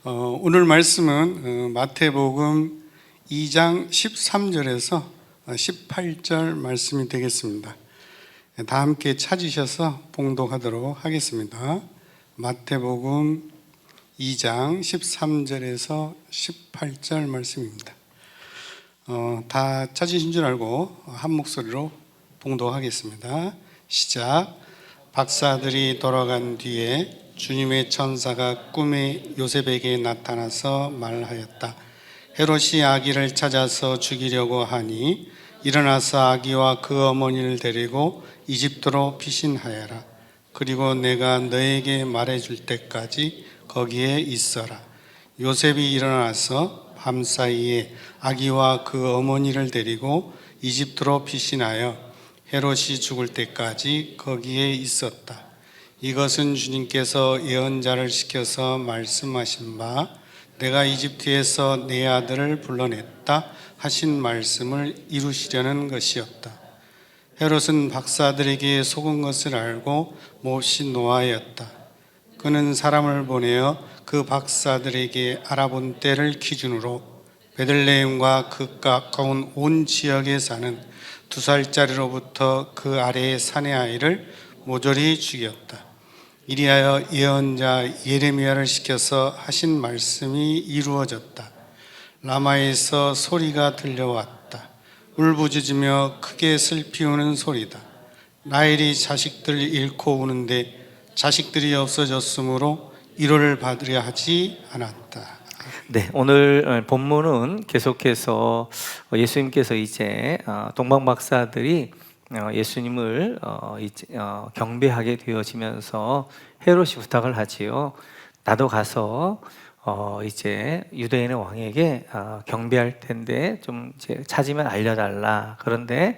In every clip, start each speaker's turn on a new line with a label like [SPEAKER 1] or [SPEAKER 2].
[SPEAKER 1] 오늘 말씀은 마태복음 2장 13절에서 18절 말씀이 되겠습니다. 다 함께 찾으셔서 봉독하도록 하겠습니다. 마태복음 2장 13절에서 18절 말씀입니다. 다 찾으신 줄 알고 한 목소리로 봉독하겠습니다. 시작. 박사들이 돌아간 뒤에 주님의 천사가 꿈에 요셉에게 나타나서 말하였다. 헤롯이 아기를 찾아서 죽이려고 하니 일어나서 아기와 그 어머니를 데리고 이집트로 피신하여라. 그리고 내가 너에게 말해줄 때까지 거기에 있어라. 요셉이 일어나서 밤사이에 아기와 그 어머니를 데리고 이집트로 피신하여 헤롯이 죽을 때까지 거기에 있었다. 이것은 주님께서 예언자를 시켜서 말씀하신 바 내가 이집트에서 내 아들을 불러냈다 하신 말씀을 이루시려는 것이었다. 헤롯은 박사들에게 속은 것을 알고 몹시 노하였다. 그는 사람을 보내어 그 박사들에게 알아본 때를 기준으로 베들레헴과 그 가까운 온 지역에 사는 2살짜리로부터 그 아래의 사내 아이를 모조리 죽였다. 이리하여 예언자 예레미야를 시켜서 하신 말씀이 이루어졌다. 라마에서 소리가 들려왔다. 울부짖으며 크게 슬피 우는 소리다. 라헬이 자식들 잃고 우는데 자식들이 없어졌으므로 위로를 받으려 하지 않았다.
[SPEAKER 2] 네, 오늘 본문은 계속해서 예수님께서 이제 동방 박사들이 예수님을 경배하게 되어지면서 헤롯이 부탁을 하지요. 나도 가서 이제 유대인의 왕에게 경배할 텐데 좀 이제 찾으면 알려달라. 그런데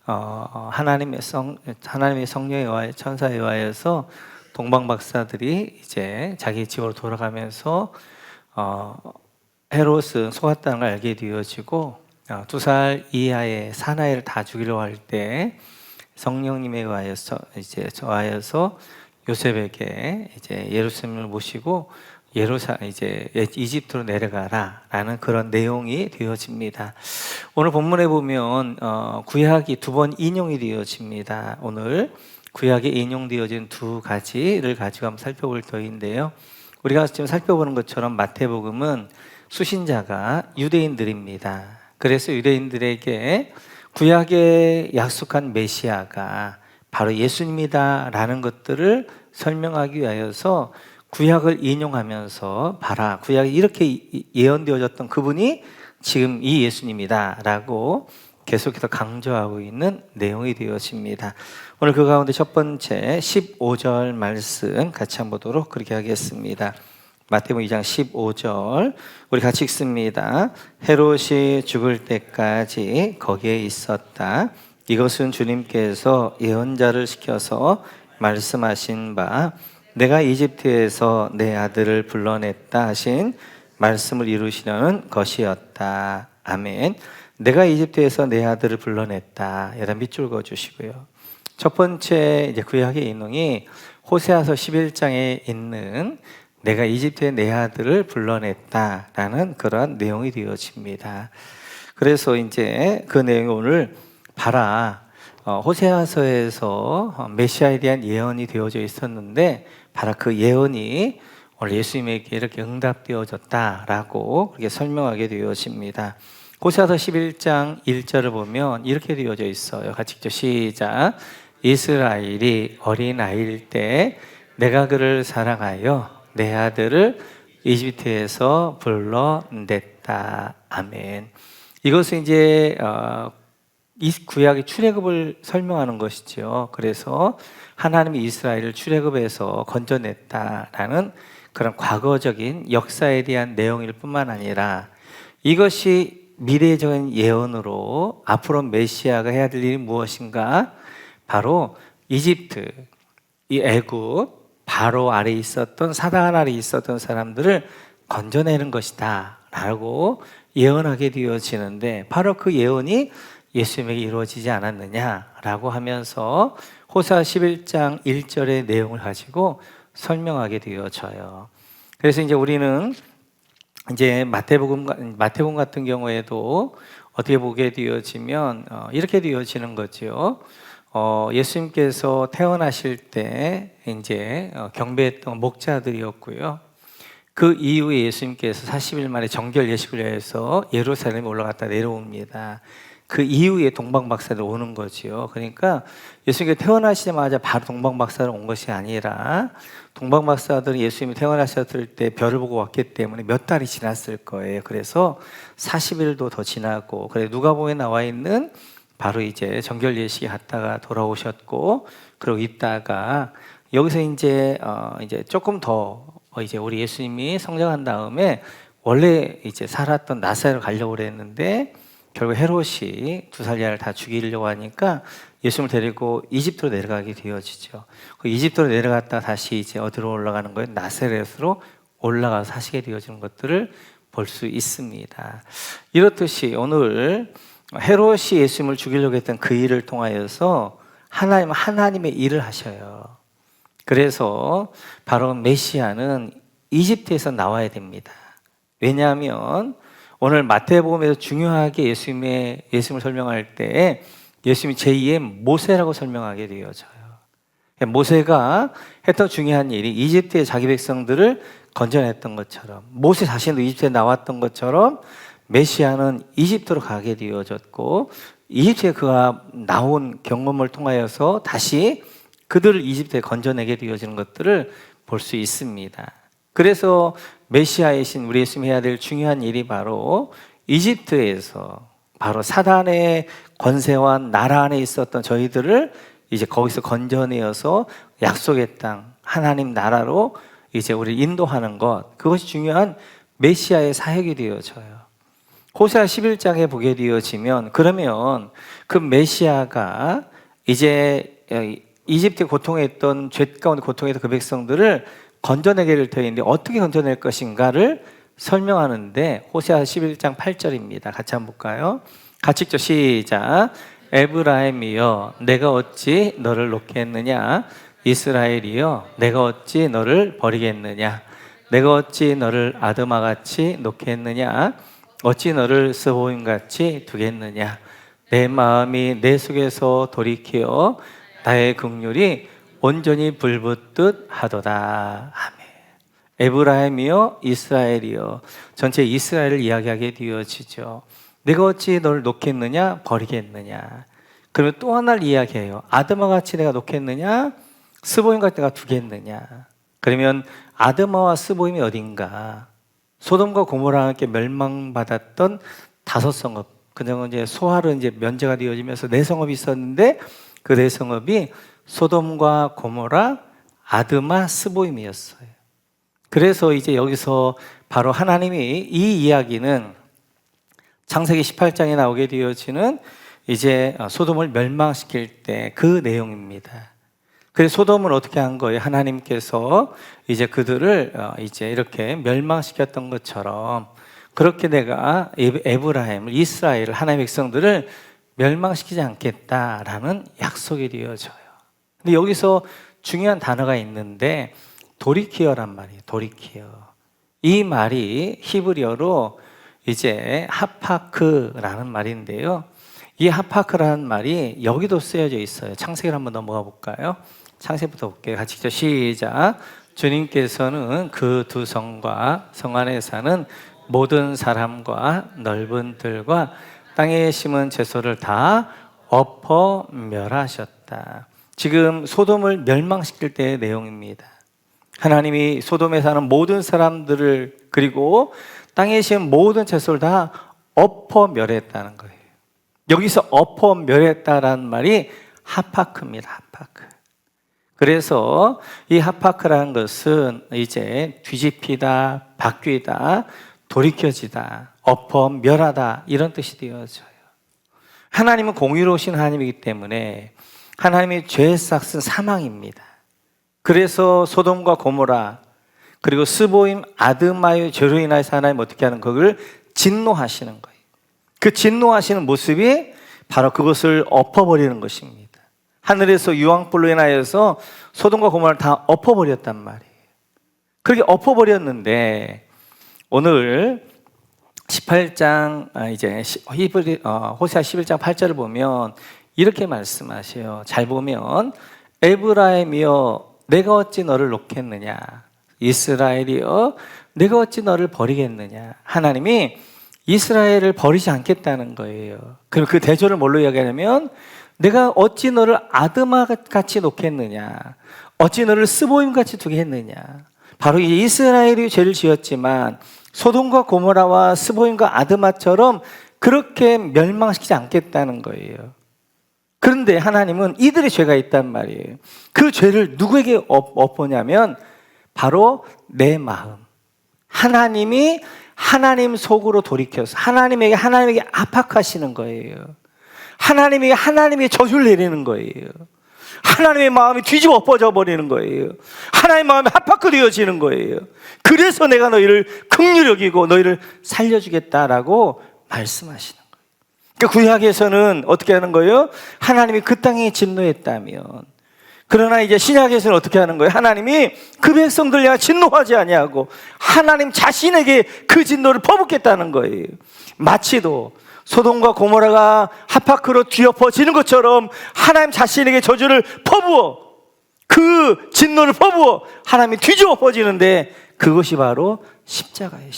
[SPEAKER 2] 하나님의 성령에 의하여 천사에 의하여서 동방 박사들이 이제 자기 집으로 돌아가면서 헤롯은 속았다는 걸 알게 되어지고 2살 이하의 사나이를 다 죽이려고 할 때 성령님에 의하여서 요셉에게 이제 예루살렘을 모시고 이제 이집트로 내려가라라는 그런 내용이 되어집니다. 오늘 본문에 보면 구약이 2번 인용이 되어집니다. 오늘 구약에 인용되어진 2가지를 가지고 한번 살펴볼 터인데요. 우리가 지금 살펴보는 것처럼 마태복음은 수신자가 유대인들입니다. 그래서 유대인들에게 구약에 약속한 메시아가 바로 예수님이다라는 것들을 설명하기 위하여서 구약을 인용하면서 봐라, 구약에 이렇게 예언되어졌던 그분이 지금 이 예수님이다라고 계속해서 강조하고 있는 내용이 되어집니다. 오늘 그 가운데 첫 번째 15절 말씀 같이 한번 보도록 그렇게 하겠습니다. 마태복음 2장 15절 우리 같이 읽습니다. 헤롯이 죽을 때까지 거기에 있었다. 이것은 주님께서 예언자를 시켜서 말씀하신 바 내가 이집트에서 내 아들을 불러냈다 하신 말씀을 이루시려는 것이었다. 아멘. 내가 이집트에서 내 아들을 불러냈다. 여기다 밑줄 그어주시고요. 첫 번째 이제 구약의 인용이 호세아서 11장에 있는 내가 이집트에 내 아들을 불러냈다라는 그런 내용이 되어집니다. 그래서 이제 그 내용이 오늘 봐라, 호세아서에서 메시아에 대한 예언이 되어져 있었는데 바로 그 예언이 오늘 예수님에게 이렇게 응답되어졌다라고 그렇게 설명하게 되어집니다. 호세아서 11장 1절을 보면 이렇게 되어져 있어요. 같이 읽죠. 시작. 이스라엘이 어린아이일 때 내가 그를 사랑하여 내 아들을 이집트에서 불러냈다. 아멘. 이것은 이제 이 구약의 출애굽을 설명하는 것이죠. 그래서 하나님이 이스라엘을 출애굽에서 건져냈다라는 그런 과거적인 역사에 대한 내용일 뿐만 아니라 이것이 미래적인 예언으로 앞으로 메시아가 해야 될 일이 무엇인가? 바로 이집트, 이 애굽, 바로 아래에 있었던 사단 아래에 있었던 사람들을 건져내는 것이다 라고 예언하게 되어지는데 바로 그 예언이 예수님에게 이루어지지 않았느냐라고 하면서 호세아 11장 1절의 내용을 가지고 설명하게 되어져요. 그래서 이제 우리는 이제 마태복음 같은 경우에도 어떻게 보게 되어지면 이렇게 되어지는 거죠. 예수님께서 태어나실 때 이제 경배했던 목자들이었고요. 그 이후에 예수님께서 40일 만에 정결 예식을 위해서 예루살렘에 올라갔다 내려옵니다. 그 이후에 동방박사들 오는 거지요. 그러니까 예수님께서 태어나시자마자 바로 동방박사를 온 것이 아니라 동방박사들은 예수님이 태어나셨을 때 별을 보고 왔기 때문에 몇 달이 지났을 거예요. 그래서 40일도 더 지나고, 그래 누가복음에 나와 있는 바로 이제 정결 예식에 갔다가 돌아오셨고, 그리고 있다가 여기서 이제 조금 더 이제 우리 예수님이 성장한 다음에 원래 이제 살았던 나사렛을 가려고 그랬는데 결국 헤롯이 2살 이하를 다 죽이려고 하니까 예수님을 데리고 이집트로 내려가게 되어지죠. 그 이집트로 내려갔다 다시 이제 어디로 올라가는 거예요? 나사렛으로 올라가서 사시게 되어지는 것들을 볼 수 있습니다. 이렇듯이 오늘 헤롯이 예수님을 죽이려고 했던 그 일을 통하여서 하나님의 일을 하셔요. 그래서 바로 메시아는 이집트에서 나와야 됩니다. 왜냐하면 오늘 마태복음에서 중요하게 예수님을 설명할 때 예수님이 제2의 모세라고 설명하게 되어져요. 모세가 했던 중요한 일이 이집트의 자기 백성들을 건져냈던 것처럼, 모세 자신도 이집트에 나왔던 것처럼 메시아는 이집트로 가게 되어졌고, 이집트에 그가 나온 경험을 통하여서 다시 그들을 이집트에 건져내게 되어지는 것들을 볼 수 있습니다. 그래서 메시아이신 우리 예수님이 해야 될 중요한 일이 바로 이집트에서 바로 사단의 권세와 나라 안에 있었던 저희들을 이제 거기서 건져내어서 약속의 땅 하나님 나라로 이제 우리를 인도하는 것, 그것이 중요한 메시아의 사역이 되어져요. 호세아 11장에 보게 되어지면, 그러면 그 메시아가 이제 이집트에 고통했던, 죄 가운데 고통했던 그 백성들을 건져내게 될 터인데 어떻게 건져낼 것인가를 설명하는데 호세아 11장 8절입니다. 같이 한번 볼까요? 같이 읽죠. 시작. 에브라임이여 내가 어찌 너를 놓겠느냐, 이스라엘이여 내가 어찌 너를 버리겠느냐, 내가 어찌 너를 아드마같이 놓겠느냐, 어찌 너를 스보임같이 두겠느냐, 내 마음이 내 속에서 돌이켜 나의 긍휼이 온전히 불붙듯 하도다. 아멘. 에브라임이여 이스라엘이여, 전체 이스라엘을 이야기하게 되어지죠. 내가 어찌 너를 놓겠느냐, 버리겠느냐. 그러면 또 하나를 이야기해요. 아드마같이 내가 놓겠느냐, 스보임같이 내가 두겠느냐. 그러면 아드마와 스보임이 어딘가? 소돔과 고모라와 함께 멸망받았던 5성읍. 그냥 이제 소할은 이제 면제가 되어지면서 4성읍이 있었는데 그 4성읍이 소돔과 고모라, 아드마, 스보임이었어요. 그래서 이제 여기서 바로 하나님이 이 이야기는 창세기 18장에 나오게 되어지는 이제 소돔을 멸망시킬 때 그 내용입니다. 그래서 소돔을 어떻게 한 거예요? 하나님께서 이제 그들을 이제 이렇게 멸망시켰던 것처럼 그렇게 내가 에브라임을, 이스라엘을, 하나님의 백성들을 멸망시키지 않겠다라는 약속이 되어져요. 근데 여기서 중요한 단어가 있는데 도리키어란 말이에요. 도리키어. 이 말이 히브리어로 이제 하파크라는 말인데요. 이 하파크라는 말이 여기도 쓰여져 있어요. 창세기를 한번 넘어가 볼까요? 창세기부터 볼게요. 같이 읽죠. 시작. 주님께서는 그 2성과 성 안에 사는 모든 사람과 넓은 들과 땅에 심은 채소를 다 엎어 멸하셨다. 지금 소돔을 멸망시킬 때의 내용입니다. 하나님이 소돔에 사는 모든 사람들을, 그리고 땅에 심은 모든 채소를 다 엎어 멸했다는 거예요. 여기서 엎어 멸했다라는 말이 하파크입니다. 하파크. 그래서 이 하파크라는 것은 이제 뒤집히다, 바뀌다, 돌이켜지다, 엎어 멸하다, 이런 뜻이 되어져요. 하나님은 공의로우신 하나님이기 때문에 하나님이 죄의 싹은 사망입니다. 그래서 소돔과 고모라 그리고 스보임, 아드마의 죄로 인하여서 하나님 어떻게 하는 그걸 진노하시는 거예요. 그 진노하시는 모습이 바로 그것을 엎어버리는 것입니다. 하늘에서 유황불로 인하여서 소돔과 고모라를 다 엎어버렸단 말이에요. 그렇게 엎어버렸는데 오늘 18장 이제 호세아 11장 8절을 보면 이렇게 말씀하셔요. 잘 보면 에브라임이여 내가 어찌 너를 놓겠느냐, 이스라엘이여 내가 어찌 너를 버리겠느냐. 하나님이 이스라엘을 버리지 않겠다는 거예요. 그리고 그 대조를 뭘로 이야기하냐면 내가 어찌 너를 아드마같이 놓겠느냐, 어찌 너를 스보임같이 두겠느냐. 바로 이 이스라엘이 죄를 지었지만 소돔과 고모라와 스보임과 아드마처럼 그렇게 멸망시키지 않겠다는 거예요. 그런데 하나님은 이들의 죄가 있단 말이에요. 그 죄를 누구에게 엎으냐면 바로 내 마음. 하나님이 하나님 속으로 돌이켜서 하나님에게 압박하시는 거예요. 하나님에게 저주를 내리는 거예요. 하나님의 마음이 뒤집어 엎어져 버리는 거예요. 하나님의 마음이 합박되어지는 거예요. 그래서 내가 너희를 긍휼히 여기고 너희를 살려주겠다라고 말씀하시는 거예요. 그러니까 구약에서는 어떻게 하는 거예요? 하나님이 그 땅에 진노했다면, 그러나 이제 신약에서는 어떻게 하는 거예요? 하나님이 그 백성들 향해 진노하지 아니하고 하나님 자신에게 그 진노를 퍼붓겠다는 거예요. 마치도 소돔과 고모라가 합팍으로 뒤엎어지는 것처럼 하나님 자신에게 저주를 퍼부어, 그 진노를 퍼부어 하나님이 뒤집어 엎어지는데 그것이 바로 십자가예요.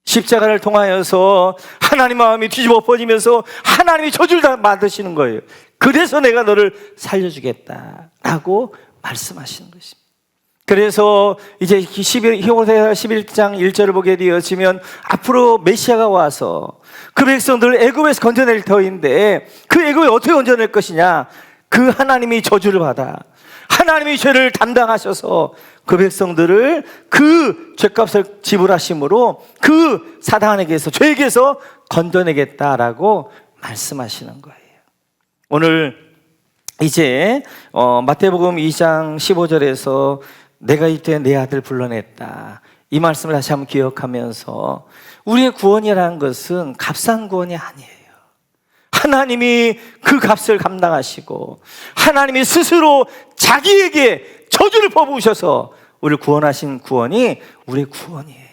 [SPEAKER 2] 십자가를 통하여서 하나님 마음이 뒤집어 엎어지면서 하나님이 저주를 다 받으시는 거예요. 그래서 내가 너를 살려주겠다라고 말씀하시는 것입니다. 그래서 이제 호세아 11장 1절을 보게 되어지면 앞으로 메시아가 와서 그 백성들을 애굽에서 건져낼 터인데 그 애굽에 어떻게 건져낼 것이냐? 그 하나님이 저주를 받아 하나님이 죄를 담당하셔서 그 백성들을 그 죄값을 지불하심으로 그 사단에게서, 죄에게서 건져내겠다라고 말씀하시는 거예요. 오늘 이제 마태복음 2장 15절에서 내가 이때 내 아들 불러냈다, 이 말씀을 다시 한번 기억하면서 우리의 구원이라는 것은 값싼 구원이 아니에요. 하나님이 그 값을 감당하시고 하나님이 스스로 자기에게 저주를 퍼부으셔서 우리를 구원하신 구원이 우리의 구원이에요.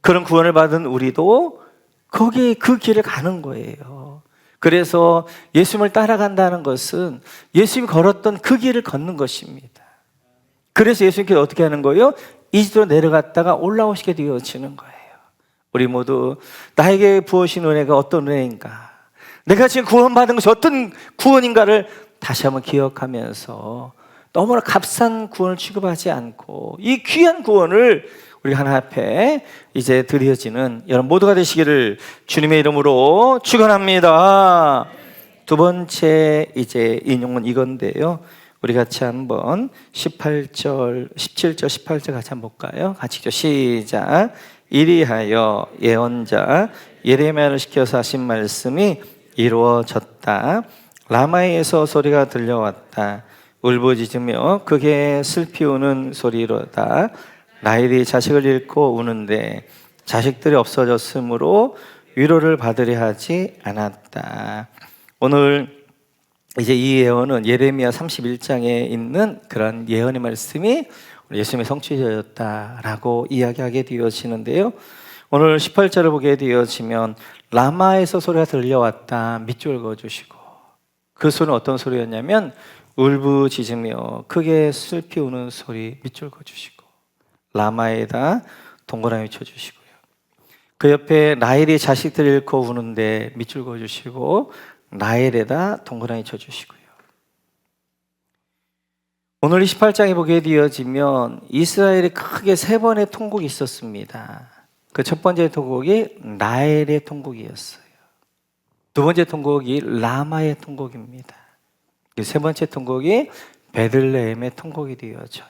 [SPEAKER 2] 그런 구원을 받은 우리도 거기 그 길을 가는 거예요. 그래서 예수님을 따라간다는 것은 예수님이 걸었던 그 길을 걷는 것입니다. 그래서 예수님께서 어떻게 하는 거예요? 이집트로 내려갔다가 올라오시게 되어지는 거예요. 우리 모두 나에게 부어신 은혜가 어떤 은혜인가, 내가 지금 구원받은 것이 어떤 구원인가를 다시 한번 기억하면서 너무나 값싼 구원을 취급하지 않고 이 귀한 구원을 우리 하나님 앞에 이제 드려지는 여러분 모두가 되시기를 주님의 이름으로 축원합니다. 두 번째 이제 인용은 이건데요. 우리 같이 한번 17절 18절 같이 한번 볼까요? 같이 시작. 이리하여 예언자 예레미야를 시켜서 하신 말씀이 이루어졌다. 라마에서 소리가 들려왔다. 울부짖으며 크게 슬피 우는 소리로다. 라헬이 자식을 잃고 우는데 자식들이 없어졌으므로 위로를 받으려 하지 않았다. 오늘 이제 이 예언은 예레미야 31장에 있는 그런 예언의 말씀이 예수님의 성취되었다라고 이야기하게 되어지는데요. 오늘 18절을 보게 되어지면 라마에서 소리가 들려왔다. 밑줄 그어주시고, 그 소리는 어떤 소리였냐면 울부짖으며 크게 슬피 우는 소리, 밑줄 그어주시고 라마에다 동그라미 쳐주시고요. 그 옆에 라헬이 자식들을 잃고 우는데 밑줄 그어주시고 라헬에다 동그라미 쳐주시고요. 오늘 28장에 보게 되어지면 이스라엘이 크게 세 번의 통곡이 있었습니다. 그 첫 번째 통곡이 라헬의 통곡이었어요. 두 번째 통곡이 라마의 통곡입니다. 세 번째 통곡이 베들레헴의 통곡이 되어져요.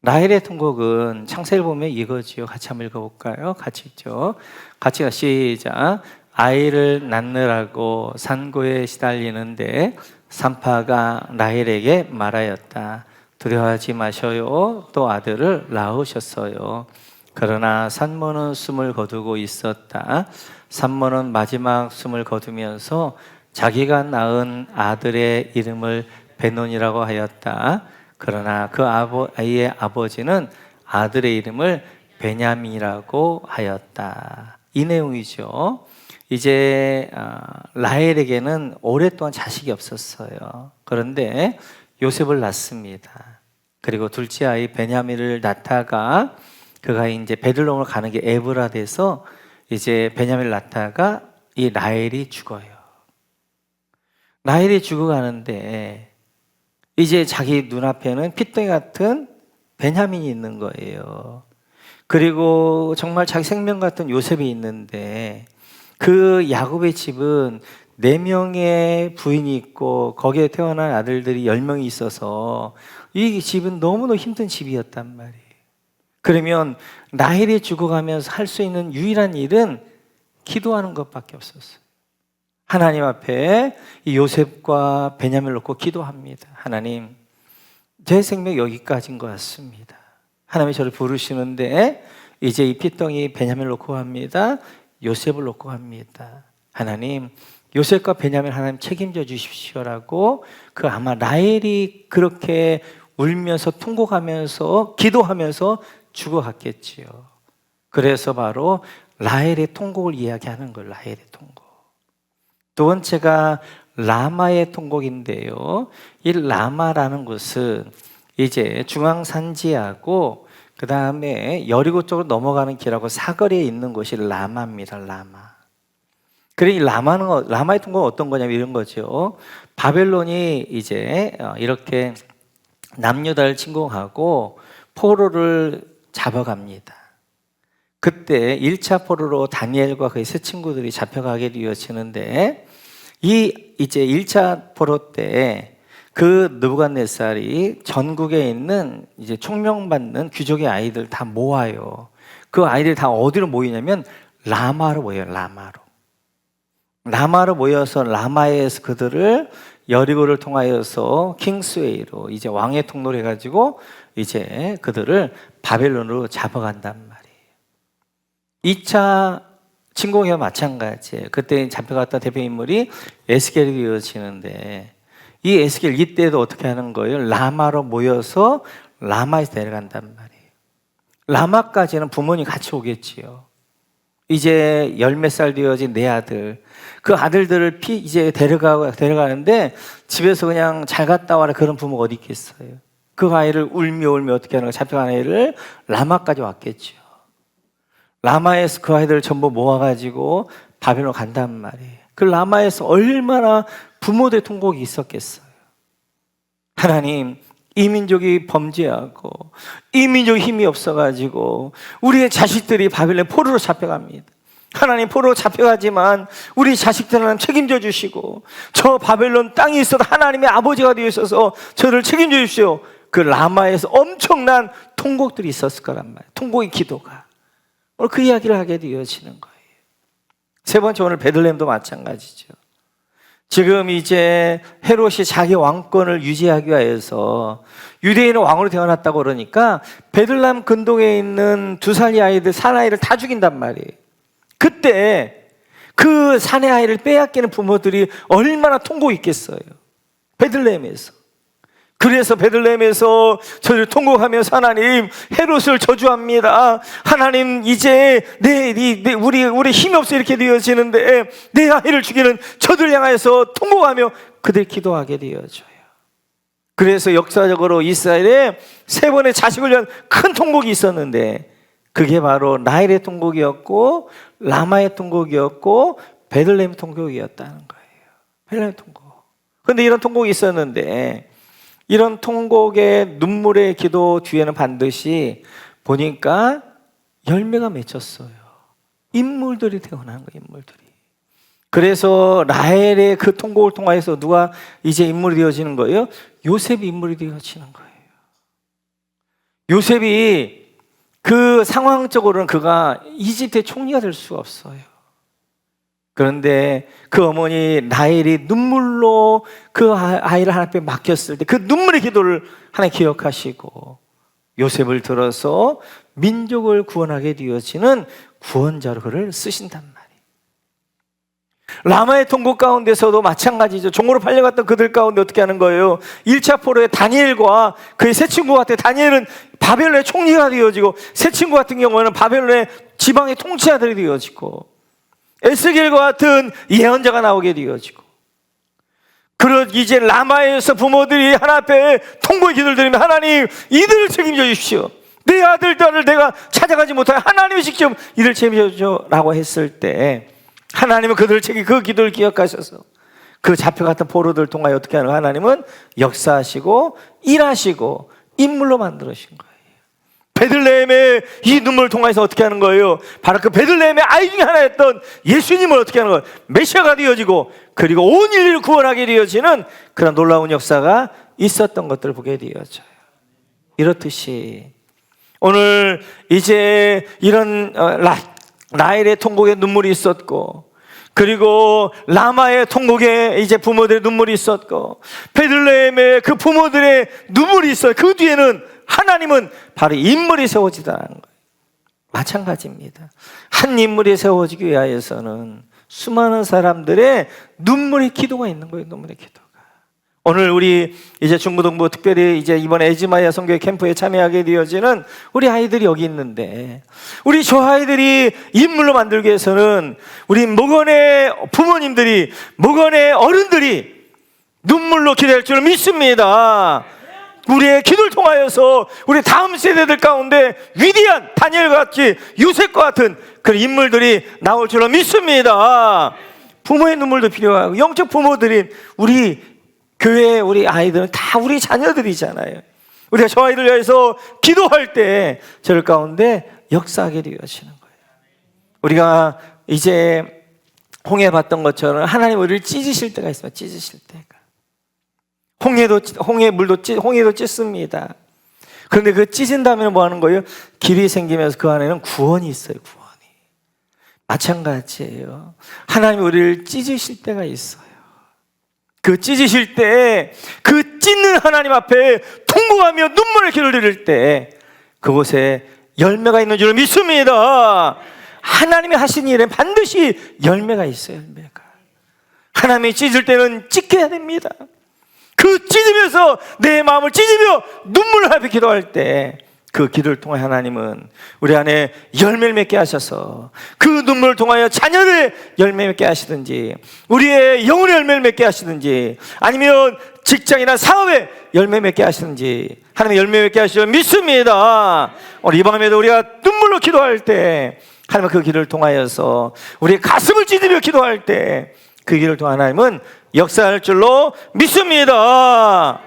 [SPEAKER 2] 라헬의 통곡은 창세를 보면 이거지요. 같이 한번 읽어볼까요? 같이 읽죠. 같이 시작. 아이를 낳느라고 산고에 시달리는데 산파가 라헬에게 말하였다. 두려워하지 마셔요. 또 아들을 낳으셨어요. 그러나 산모는 숨을 거두고 있었다. 산모는 마지막 숨을 거두면서 자기가 낳은 아들의 이름을 베논이라고 하였다. 그러나 그 아이의 아버지는 아들의 이름을 베냐민이라고 하였다. 이 내용이죠. 이제 라헬에게는 오랫동안 자식이 없었어요. 그런데 요셉을 낳습니다. 그리고 둘째 아이 베냐민을 낳다가 그가 이제 베들레헴으로 가는 게 에브라 돼서 이제 베냐민을 낳다가 이 라헬이 죽어요. 라헬이 죽어가는데 이제 자기 눈앞에는 피덩이 같은 베냐민이 있는 거예요. 그리고 정말 자기 생명 같은 요셉이 있는데 그 야곱의 집은 4명의 부인이 있고 거기에 태어난 아들들이 10명이 있어서 이 집은 너무너무 힘든 집이었단 말이에요. 그러면 라헬이 죽어가면서 할 수 있는 유일한 일은 기도하는 것밖에 없었어요. 하나님 앞에 이 요셉과 베냐민을 놓고 기도합니다. 하나님, 제 생명 여기까지인 것 같습니다. 하나님이 저를 부르시는데 이제 이 피덩이 베냐민을 놓고 갑니다. 요셉을 놓고 갑니다. 하나님, 요셉과 베냐민 하나님 책임져 주십시오라고 그 아마 라헬이 그렇게 울면서 통곡하면서 기도하면서 죽어갔겠지요. 그래서 바로 라헬의 통곡을 이야기하는 거예요. 라헬의 통곡. 두 번째가 라마의 통곡인데요. 이 라마라는 곳은 이제 중앙산지하고 그 다음에 여리고 쪽으로 넘어가는 길하고 사거리에 있는 곳이 라마입니다. 라마. 그래 이 라마의 통곡은 어떤 거냐면 이런 거죠. 바벨론이 이제 이렇게 남유다를 침공하고 포로를 잡아갑니다. 그때 1차 포로로 다니엘과 그의 세 친구들이 잡혀가게 되어지는데 이 이제 1차 포로 때 그 느부갓네살이 전국에 있는 이제 총명받는 귀족의 아이들 다 모아요. 그 아이들 다 어디로 모이냐면 라마로 모여요. 라마로 모여서 라마에서 그들을 여리고를 통하여서 킹스웨이로 이제 왕의 통로로 해가지고 이제 그들을 바벨론으로 잡아간단 말이에요. 2차 침공회와 마찬가지예요. 그때 잡혀갔던 대표 인물이 에스겔이 되어지는데 이 에스겔 이때도 어떻게 하는 거예요? 라마로 모여서 라마에서 데려간단 말이에요. 라마까지는 부모님 같이 오겠지요. 이제 10몇 살 되어진 내 아들, 그 아들들을 이제 데려가는데 집에서 그냥 잘 갔다 와라 그런 부모가 어디 있겠어요? 그 아이를 울며 어떻게 하는 거야? 잡혀간 아이를 라마까지 왔겠죠. 라마에서 그 아이들을 전부 모아가지고 바벨론 간단 말이에요. 그 라마에서 얼마나 부모들의 통곡이 있었겠어요. 하나님, 이 민족이 범죄하고 이 민족이 힘이 없어가지고 우리의 자식들이 바벨론 포로로 잡혀갑니다. 하나님, 포로로 잡혀가지만 우리 자식들은 책임져 주시고 저 바벨론 땅에 있어도 하나님의 아버지가 되어 있어서 저를 책임져 주십시오. 그 라마에서 엄청난 통곡들이 있었을 거란 말이에요. 통곡의 기도가. 오늘 그 이야기를 하게 되어지는 거예요. 세 번째, 오늘 베들레헴도 마찬가지죠. 지금 이제 헤롯이 자기 왕권을 유지하기 위해서 유대인의 왕으로 태어났다고 그러니까 베들레헴 근동에 있는 2살의 아이들, 사나이를 다 죽인단 말이에요. 그때 그 사내 아이를 빼앗기는 부모들이 얼마나 통곡이 있겠어요. 베들레헴에서. 그래서 베들레헴에서 저를 통곡하면서 하나님, 헤롯을 저주합니다. 하나님, 이제 우리 힘이 없어 이렇게 되어지는데 내 아이를 죽이는 저들 향해서 통곡하며 그들 기도하게 되어져요. 그래서 역사적으로 이스라엘에 3번의 자식을 위한 큰 통곡이 있었는데 그게 바로 라헬의 통곡이었고 라마의 통곡이었고 베들레헴 통곡이었다는 거예요. 베들레헴 통곡. 그런데 이런 통곡이 있었는데 이런 통곡의 눈물의 기도 뒤에는 반드시 보니까 열매가 맺혔어요. 인물들이 태어난 거예요. 인물들이. 그래서 라헬의 그 통곡을 통해서 누가 이제 인물이 되어지는 거예요? 요셉이 인물이 되어지는 거예요. 요셉이 그 상황적으로는 그가 이집트의 총리가 될 수가 없어요. 그런데 그 어머니 라헬이 눈물로 그 아이를 하나님 앞에 맡겼을 때 그 눈물의 기도를 하나님 기억하시고 요셉을 들어서 민족을 구원하게 되어지는 구원자로 그를 쓰신단 말이에요. 라마의 통곡 가운데서도 마찬가지죠. 종으로 팔려갔던 그들 가운데 어떻게 하는 거예요? 1차 포로의 다니엘과 그의 세 친구한테 다니엘은 바벨론의 총리가 되어지고, 새 친구 같은 경우는 바벨론의 지방의 통치자들이 되어지고, 에스겔과 같은 예언자가 나오게 되어지고, 그런 이제 라마에서 부모들이 하나님 앞에 통곡의 기도를 드리면, 하나님 이들을 책임져 주십시오. 내 아들, 딸을 내가 찾아가지 못하여 하나님이 직접 이들을 책임져 주라고 했을 때, 하나님은 그들을 그 기도를 기억하셔서 그 잡혀갔던 포로들을 통하여 어떻게 하는 거예요? 하나님은 역사하시고 일하시고 인물로 만들으신 거예요. 베들레헴의 이 눈물을 통해서 어떻게 하는 거예요? 바로 그 베들레헴의 아이 중에 하나였던 예수님을 어떻게 하는 거예요? 메시아가 되어지고, 그리고 온 인류를 구원하게 되어지는 그런 놀라운 역사가 있었던 것들을 보게 되어져요. 이렇듯이 오늘 이제 이런 라헬의 통곡에 눈물이 있었고, 그리고 라마의 통곡에 이제 부모들의 눈물이 있었고, 베들레헴의 그 부모들의 눈물이 있어요. 그 뒤에는 하나님은 바로 인물이 세워지다는 거예요. 마찬가지입니다. 한 인물이 세워지기 위하여서는 수많은 사람들의 눈물의 기도가 있는 거예요. 눈물의 기도가. 오늘 우리 이제 중부동부 특별히 이제 이번 에즈마야 선교회 캠프에 참여하게 되어지는 우리 아이들이 여기 있는데, 우리 저 아이들이 인물로 만들기 위해서는 우리 목원의 부모님들이, 목원의 어른들이 눈물로 기도할 줄 믿습니다. 우리의 기도를 통하여서 우리 다음 세대들 가운데 위대한 다니엘과 같이 요셉과 같은 그런 인물들이 나올 줄 믿습니다. 부모의 눈물도 필요하고, 영적 부모들인 우리 교회 우리 아이들은 다 우리 자녀들이잖아요. 우리가 저 아이들 위해서 기도할 때 저를 가운데 역사하게 되어지는 거예요. 우리가 이제 홍해 봤던 것처럼 하나님 우리를 찢으실 때가 있어요. 찢으실 때가. 홍해도 찢습니다. 그런데 그 찢은 다음에 뭐 하는 거예요? 길이 생기면서 그 안에는 구원이 있어요. 구원이. 마찬가지예요. 하나님 우리를 찢으실 때가 있어요. 그 찢으실 때, 그 찢는 하나님 앞에 통곡하며 눈물의 기도를 드릴 때 그곳에 열매가 있는 줄 믿습니다. 하나님이 하신 일에 반드시 열매가 있어요. 열매가. 하나님이 찢을 때는 찢겨야 됩니다. 그 찢으면서 내 마음을 찢으며 눈물을 하며 기도할 때 그 기도를 통해 하나님은 우리 안에 열매를 맺게 하셔서 그 눈물을 통하여 자녀의 열매 맺게 하시든지, 우리의 영혼의 열매를 맺게 하시든지, 아니면 직장이나 사업에 열매 맺게 하시든지, 하나님의 열매 맺게 하시려 믿습니다. 오늘 이 밤에도 우리가 눈물로 기도할 때 하나님은 그 기도를 통하여서 우리의 가슴을 찢으며 기도할 때 그 기도를 통해 하나님은 역사할 줄로 믿습니다.